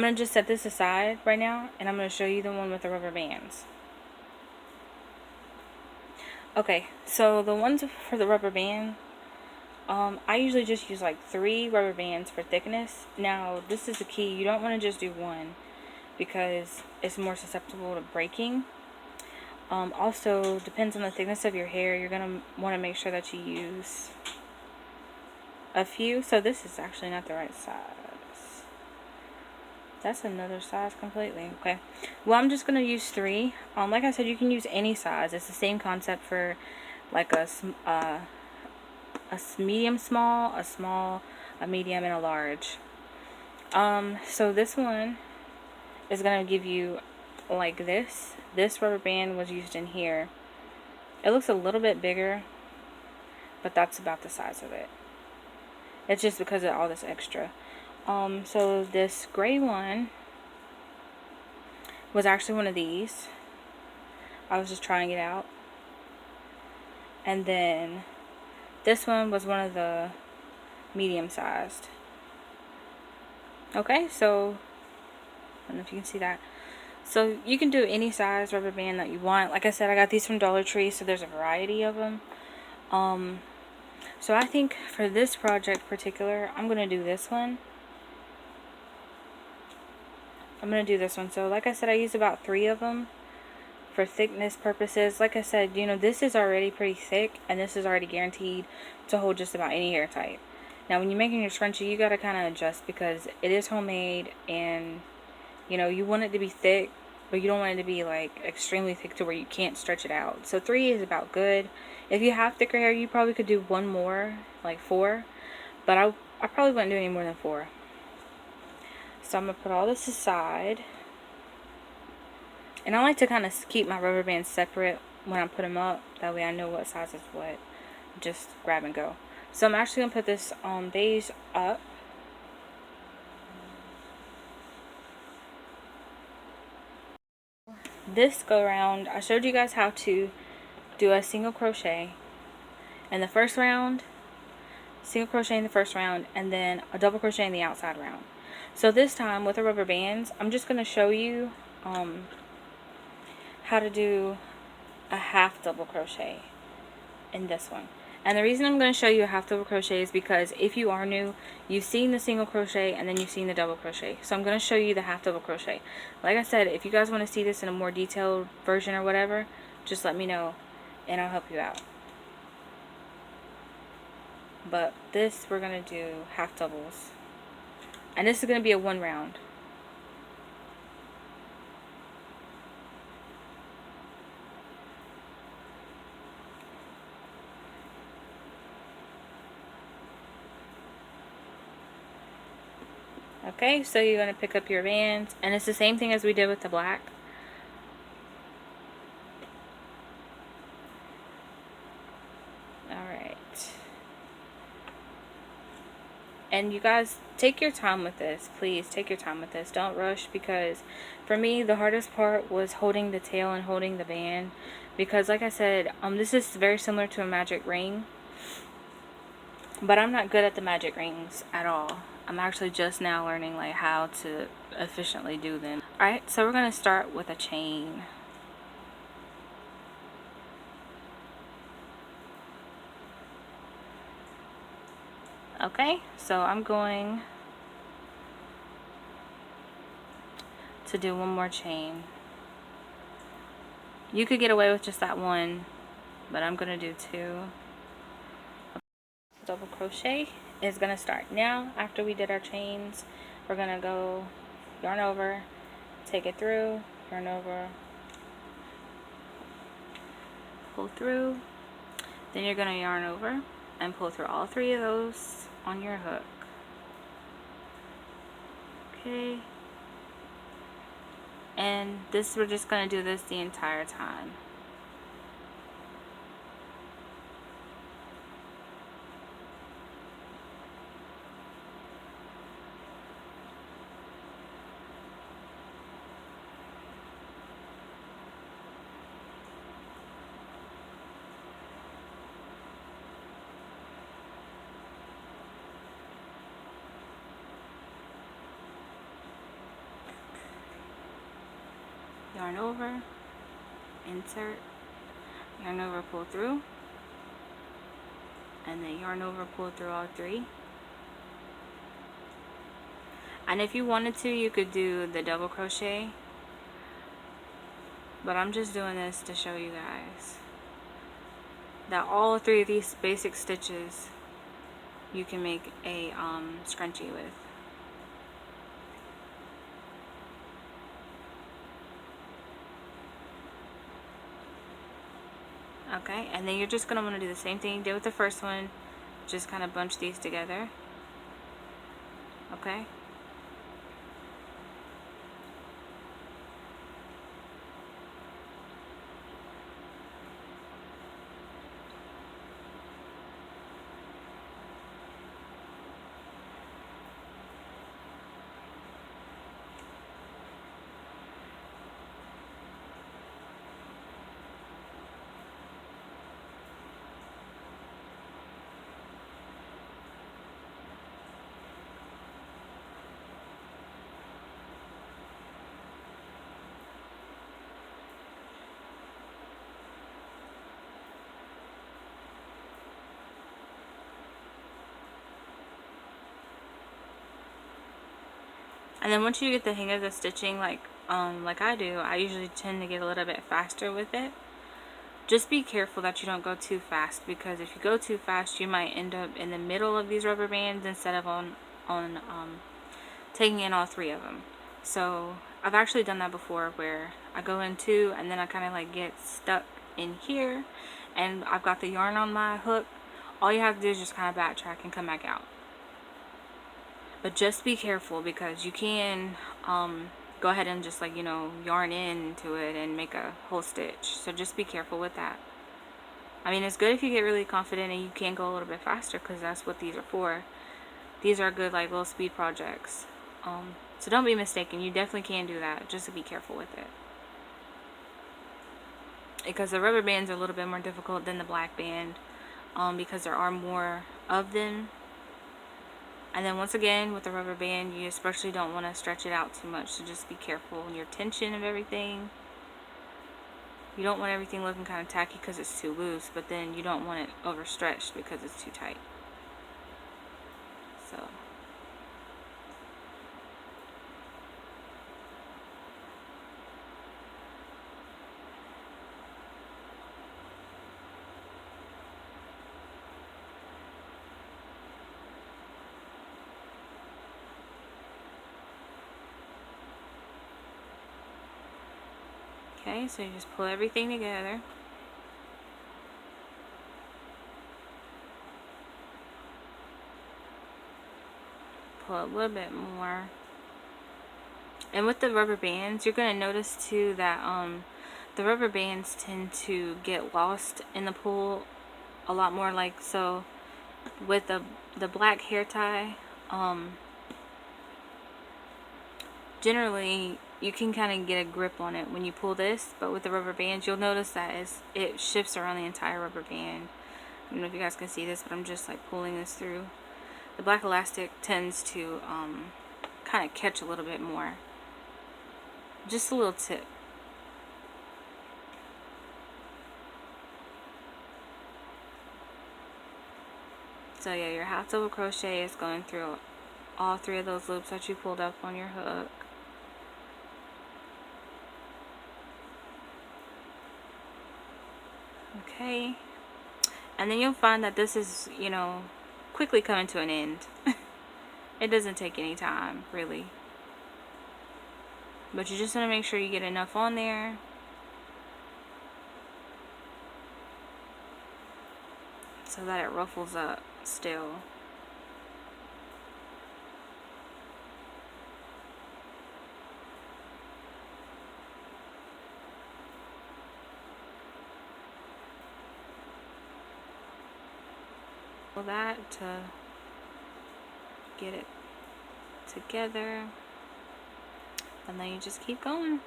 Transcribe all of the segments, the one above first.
I'm going to just set this aside right now, and I'm going to show you the one with the rubber bands. Okay, so the ones for the rubber band, I usually just use like 3 rubber bands for thickness. Now, this is the key. You don't want to just do one because it's more susceptible to breaking. Also, depends on the thickness of your hair. You're going to want to make sure that you use a few. So this is actually not the right size. That's another size completely. Okay. Well, I'm just going to use 3. Like I said, you can use any size. It's the same concept for like a medium small, a small, a medium, and a large. So this one is going to give you like this. This rubber band was used in here. It looks a little bit bigger, but that's about the size of it. It's just because of all this extra. So this gray one was actually one of these. I was just trying it out. And then this one was one of the medium sized. Okay, so I don't know if you can see that. So you can do any size rubber band that you want. Like I said, I got these from Dollar Tree, so there's a variety of them. So I think for this project particular, I'm going to do this one. So like I said, I used about 3 of them for thickness purposes. Like I said, you know, this is already pretty thick, and this is already guaranteed to hold just about any hair type. Now, when you're making your scrunchie, you got to kind of adjust because it is homemade, and, you know, you want it to be thick, but you don't want it to be, like, extremely thick to where you can't stretch it out. So 3 is about good. If you have thicker hair, you probably could do 1 more, like 4. But I probably wouldn't do any more than 4. So I'm going to put all this aside. And I like to kind of keep my rubber bands separate when I put them up. That way I know what size is what. Just grab and go. So I'm actually going to put this beige up. This go around, I showed you guys how to do a single crochet in the first round, single crochet in the first round, and then a double crochet in the outside round. So this time with the rubber bands, I'm just going to show you how to do a half double crochet in this one. And the reason I'm going to show you a half double crochet is because if you are new, you've seen the single crochet and then you've seen the double crochet. So I'm going to show you the half double crochet. Like I said, if you guys want to see this in a more detailed version or whatever, just let me know and I'll help you out. But this, we're going to do half doubles. And this is going to be a 1 round. Okay, so you're going to pick up your bands, and it's the same thing as we did with the black. Alright. And you guys, take your time with this. Please, take your time with this. Don't rush, because for me, the hardest part was holding the tail and holding the band. Because like I said, this is very similar to a magic ring. But I'm not good at the magic rings at all. I'm actually just now learning like how to efficiently do them. Alright, so we're going to start with a chain. Okay, so I'm going to do 1 more chain. You could get away with just that 1, but I'm going to do 2. Double crochet is going to start now. After we did our chains, we're going to go yarn over, take it through, yarn over, pull through, then you're going to yarn over and pull through all 3 of those on your hook. Okay, and this, we're just going to do this the entire time. yarn over, insert, yarn over, pull through, and then yarn over, pull through all three. And if you wanted to, you could do the double crochet, but I'm just doing this to show you guys that all three of these basic stitches you can make a scrunchie with. Okay, and then you're just going to want to do the same thing you did with the first one, just kind of bunch these together. Okay. And then once you get the hang of the stitching, like I do, I usually tend to get a little bit faster with it. Just be careful that you don't go too fast, because if you go too fast, you might end up in the middle of these rubber bands instead of on taking in all three of them. So I've actually done that before, where I go in two and then I kind of like get stuck in here, and I've got the yarn on my hook. All you have to do is just kind of backtrack and come back out. But just be careful, because you can go ahead and just, like, you know, yarn into it and make a whole stitch. So just be careful with that. I mean, it's good if you get really confident and you can go a little bit faster, because that's what these are for. These are good, like, little speed projects. So don't be mistaken. You definitely can do that. Just to be careful with it, because the rubber bands are a little bit more difficult than the black band, because there are more of them. And then once again, with the rubber band, you especially don't want to stretch it out too much, so just be careful in your tension of everything. You don't want everything looking kind of tacky because it's too loose, but then you don't want it overstretched because it's too tight. So okay, so you just pull everything together. Pull a little bit more. And with the rubber bands, you're going to notice too that the rubber bands tend to get lost in the pull a lot more. Like, so with the black hair tie, generally you can kind of get a grip on it when you pull this, but with the rubber bands, you'll notice that it shifts around the entire rubber band. I don't know if you guys can see this, but I'm just like pulling this through. The black elastic tends to kind of catch a little bit more. Just a little tip. So yeah, your half double crochet is going through all three of those loops that you pulled up on your hook. Okay, and then you'll find that this is, you know, quickly coming to an end. It doesn't take any time, really. But you just want to make sure you get enough on there. So that it ruffles up still. That to get it together, and then you just keep going.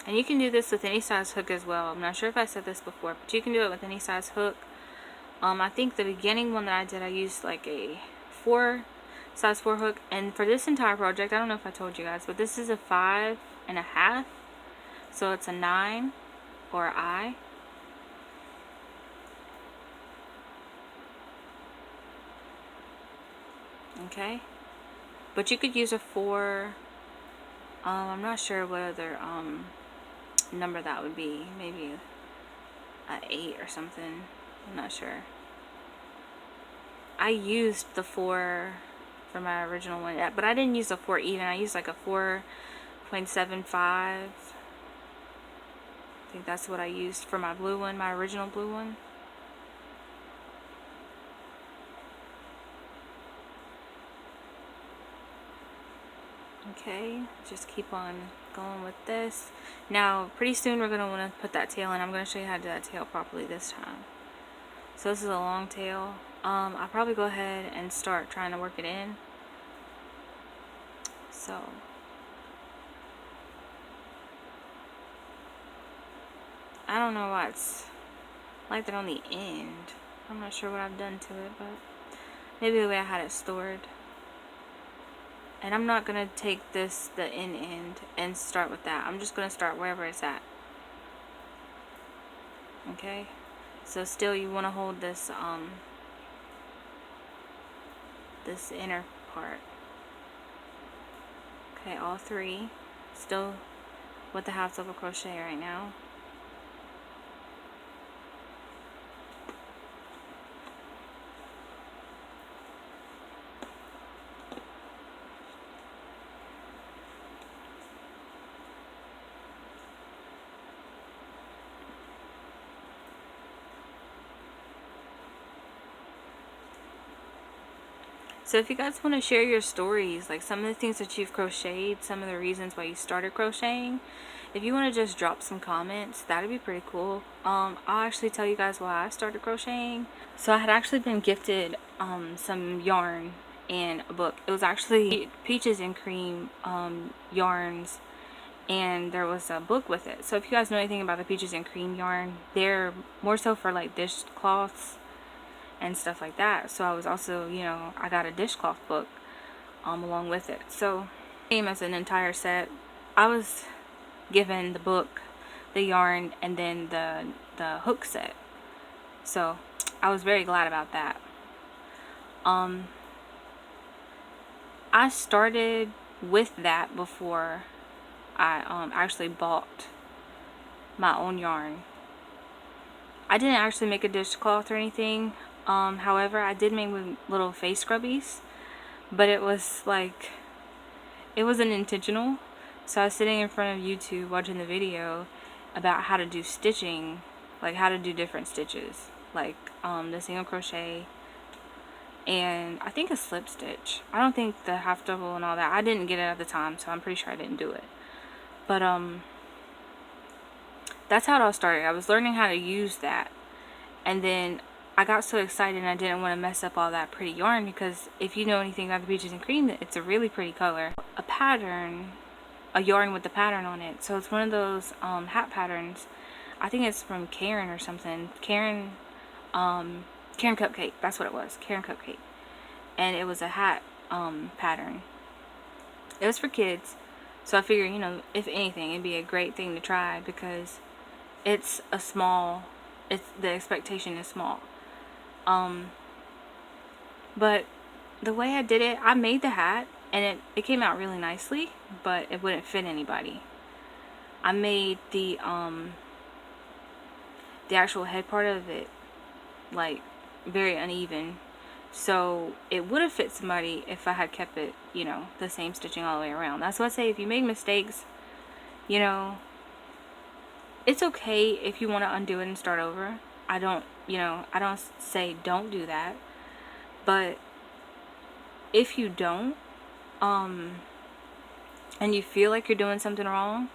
And you can do this with any size hook as well. I'm not sure if I said this before, but you can do it with any size hook. I think the beginning one that I did, I used like a size 4 hook, and for this entire project, I don't know if I told you guys, but this is a 5.5, so it's a 9 or I. Okay, but you could use a 4. I'm not sure what other number that would be. Maybe a 8 or something. I'm not sure. I used the 4 for my original one, but I didn't use a 4 even. I used like a 4.75. I think that's what I used for my blue one, my original blue one. Okay, just keep on going with this. Now, pretty soon we're going to want to put that tail in. I'm going to show you how to do that tail properly this time. So this is a long tail. I'll probably go ahead and start trying to work it in. So I don't know why it's like that on the end. I'm not sure what I've done to it, but maybe the way I had it stored. And I'm not going to take this, the end, and start with that. I'm just going to start wherever it's at. Okay? So still you want to hold this, this inner part. Okay, all 3. Still with the half double crochet right now. So if you guys want to share your stories, like some of the things that you've crocheted, some of the reasons why you started crocheting, if you want to just drop some comments, that'd be pretty cool. I'll actually tell you guys why I started crocheting. So I had actually been gifted some yarn and a book. It was actually Peaches and Cream yarns, and there was a book with it. So if you guys know anything about the Peaches and Cream yarn, they're more so for like dishcloths and stuff like that. So I was also, you know, I got a dishcloth book along with it. So it came as an entire set. I was given the book, the yarn, and then the hook set. So I was very glad about that. I started with that before I actually bought my own yarn. I didn't actually make a dishcloth or anything. However, I did make little face scrubbies, but it was like, it wasn't intentional. So I was sitting in front of YouTube watching the video about how to do stitching, like how to do different stitches, like the single crochet and I think a slip stitch. I don't think the half double and all that. I didn't get it at the time, so I'm pretty sure I didn't do it. But that's how it all started. I was learning how to use that, and then I got so excited and I didn't want to mess up all that pretty yarn, because if you know anything about the Peaches and Cream, it's a really pretty color. A pattern, a yarn with the pattern on it. So it's one of those hat patterns. I think it's from Karen or something. Karen Cupcake. That's what it was. Karen Cupcake. And it was a hat pattern. It was for kids. So I figured, you know, if anything, it'd be a great thing to try, because it's a small, the expectation is small. But the way I did it, I made the hat and it came out really nicely, but it wouldn't fit anybody. I made the actual head part of it like very uneven, so it would have fit somebody if I had kept it, you know, the same stitching all the way around. That's why I say, if you make mistakes, you know, it's okay if you want to undo it and start over. I don't say don't do that, but if you don't and you feel like you're doing something wrong,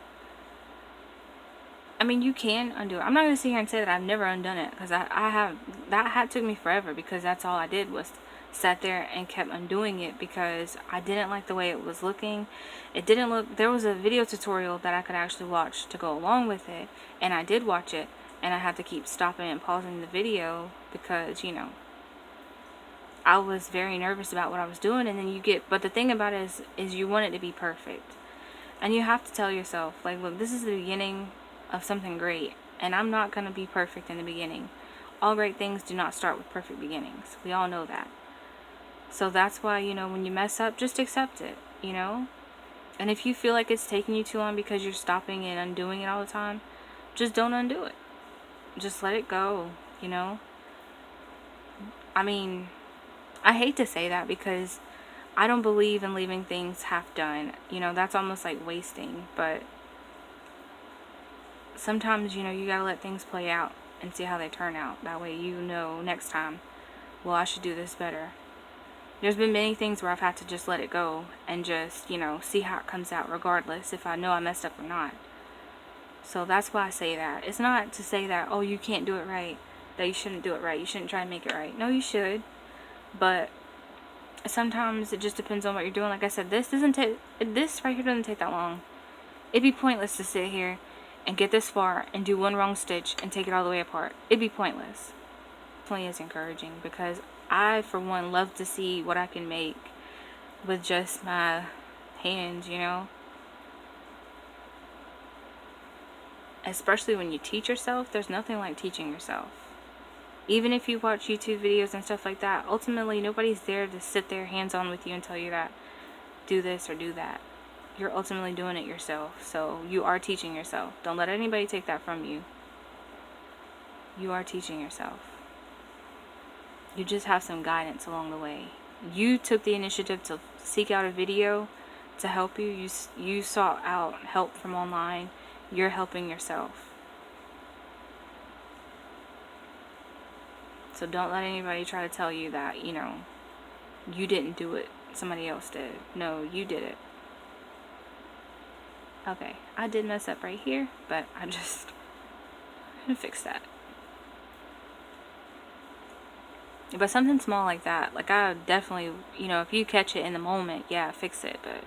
I mean, you can undo it. I'm not going to sit here and say that I've never undone it, because I have. That hat took me forever, because that's all I did was sat there and kept undoing it, because I didn't like the way it was looking. It didn't look, there was a video tutorial that I could actually watch to go along with it, and I did watch it, and I had to keep stopping and pausing the video because, you know, I was very nervous about what I was doing. And then you get, but the thing about it is you want it to be perfect. And you have to tell yourself, like, look, this is the beginning of something great, and I'm not going to be perfect in the beginning. All great things do not start with perfect beginnings. We all know that. So that's why, you know, when you mess up, just accept it, you know? And if you feel like it's taking you too long because you're stopping and undoing it all the time, just don't undo it. Just let it go, you know? I mean, I hate to say that because I don't believe in leaving things half done. You know, that's almost like wasting. But sometimes, you know, you gotta let things play out and see how they turn out. That way you know next time, well, I should do this better. There's been many things where I've had to just let it go and just, you know, see how it comes out regardless if I know I messed up or not. So that's why I say that. It's not to say that, oh, you can't do it right, that you shouldn't do it right. You shouldn't try and make it right. No, you should. But sometimes it just depends on what you're doing. Like I said, this right here doesn't take that long. It'd be pointless to sit here and get this far and do one wrong stitch and take it all the way apart. It'd be pointless. Definitely is encouraging because I, for one, love to see what I can make with just my hands, you know. Especially when you teach yourself, there's nothing like teaching yourself. Even if you watch YouTube videos and stuff like that, ultimately nobody's there to sit there hands-on with you and tell you that do this or do that. You're ultimately doing it yourself. So you are teaching yourself. Don't let anybody take that from you. You are teaching yourself. You just have some guidance along the way. You took the initiative to seek out a video to help you. You sought out help from online. You're helping yourself. So don't let anybody try to tell you that, you know, you didn't do it. Somebody else did. No, you did it. Okay, I did mess up right here, but I'm gonna fix that. But something small like that, like I definitely, you know, if you catch it in the moment, yeah, fix it. But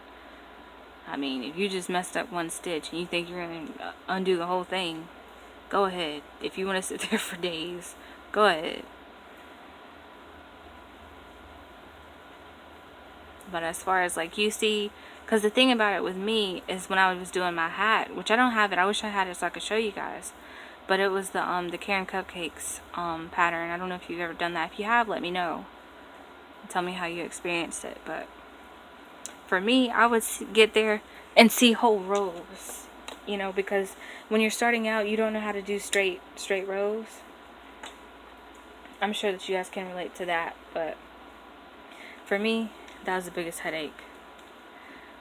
I mean, if you just messed up one stitch and you think you're gonna undo the whole thing, go ahead. If you want to sit there for days, go ahead. But as far as like you see, because the thing about it with me is when I was doing my hat, which I don't have it, I wish I had it so I could show you guys. But it was the Karen Cupcakes pattern. I don't know if you've ever done that. If you have, let me know. Tell me how you experienced it. But for me, I would get there and see whole rows. You know, because when you're starting out, you don't know how to do straight rows. I'm sure that you guys can relate to that. But for me, that was the biggest headache.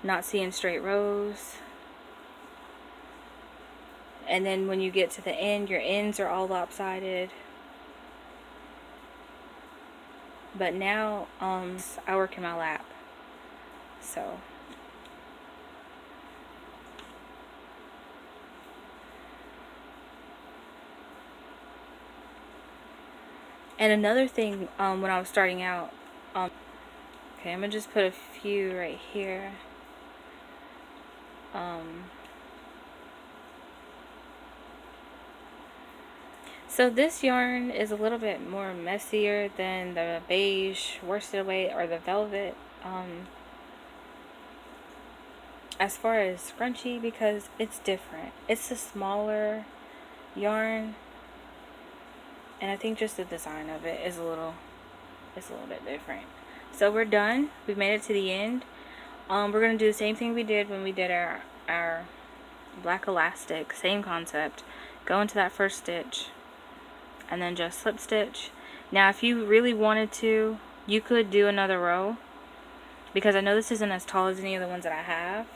Not seeing straight rows. And then when you get to the end, your ends are all lopsided. But now, I work in my lap. So. And another thing, when I was starting out, okay, I'm going to just put a few right here. So this yarn is a little bit more messier than the beige worsted away or the velvet. As far as scrunchie, because it's different. It's a smaller yarn, and I think just the design of it is a little bit different. So we're done. We've made it to the end. We're gonna do the same thing we did when we did our black elastic. Same concept. Go into that first stitch, and then just slip stitch. Now, if you really wanted to, you could do another row, because I know this isn't as tall as any of the ones that I have.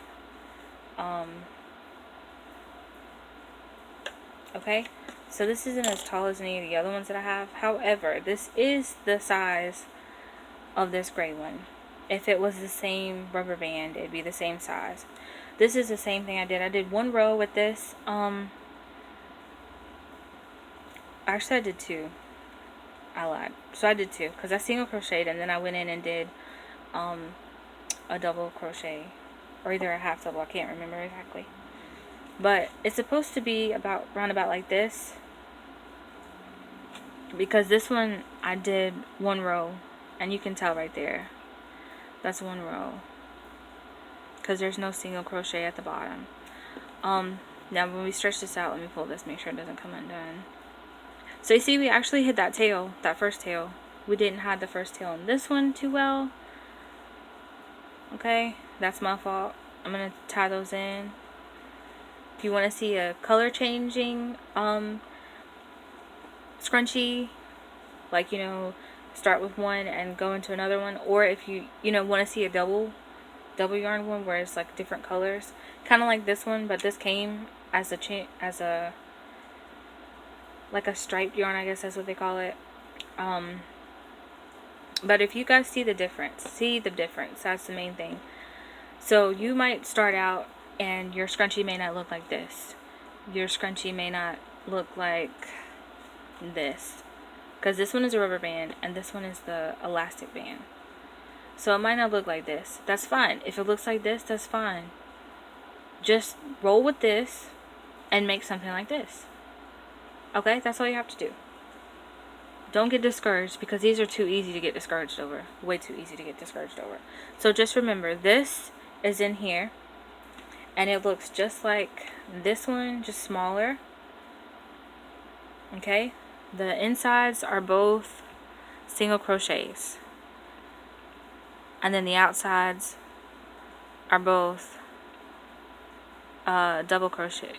Okay, so this isn't as tall as any of the other ones that I have. However, this is the size of this gray one. If it was the same rubber band, it'd be the same size. This is the same thing I did. I did one row with this. Actually, I did two. I lied. So I did two, because I single crocheted and then I went in and did a double crochet, or either a half double. I can't remember exactly. But it's supposed to be around about like this. because this one I did one row, and you can tell right there, that's one row, because there's no single crochet at the bottom. Now when we stretch this out, let me pull this, make sure it doesn't come undone. So you see, we actually hit that tail, that first tail. We didn't hide the first tail in this one too well. Okay, that's my fault. I'm gonna tie those in. If you want to see a color changing scrunchie, like, you know, start with one and go into another one, or if you want to see a double yarn one where it's like different colors, kind of like this one, but this came as a like a striped yarn, I guess that's what they call it. But if you guys see the difference, that's the main thing. So you might start out and your scrunchie may not look like this. Your scrunchie may not look like this, because this one is a rubber band and this one is the elastic band. So it might not look like this. That's fine. If it looks like this, that's fine. Just roll with this and make something like this. Okay, that's all you have to do. Don't get discouraged, because these are too easy to get discouraged over. Way too easy to get discouraged over. So just remember, this is in here, and it looks just like this one, just smaller. Okay, the insides are both single crochets, and then the outsides are both double crochet.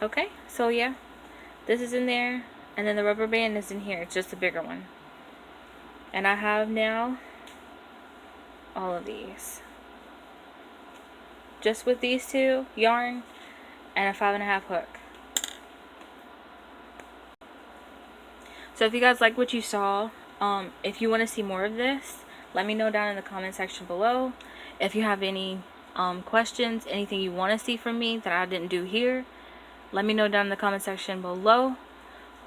Okay, so yeah, this is in there, and then the rubber band is in here. It's just a bigger one. And I have now all of these, just with these two yarn and a 5.5 hook. So if you guys like what you saw, if you want to see more of this, let me know down in the comment section below. If you have any questions, anything you want to see from me that I didn't do here, let me know down in the comment section below.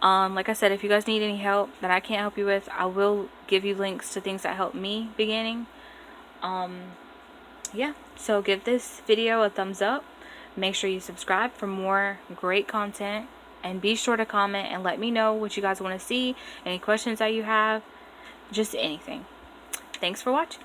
Like I said, if you guys need any help that I can't help you with, I will give you links to things that helped me beginning. Yeah, so give this video a thumbs up. Make sure you subscribe for more great content, and be sure to comment and let me know what you guys want to see, any questions that you have, just anything. Thanks for watching.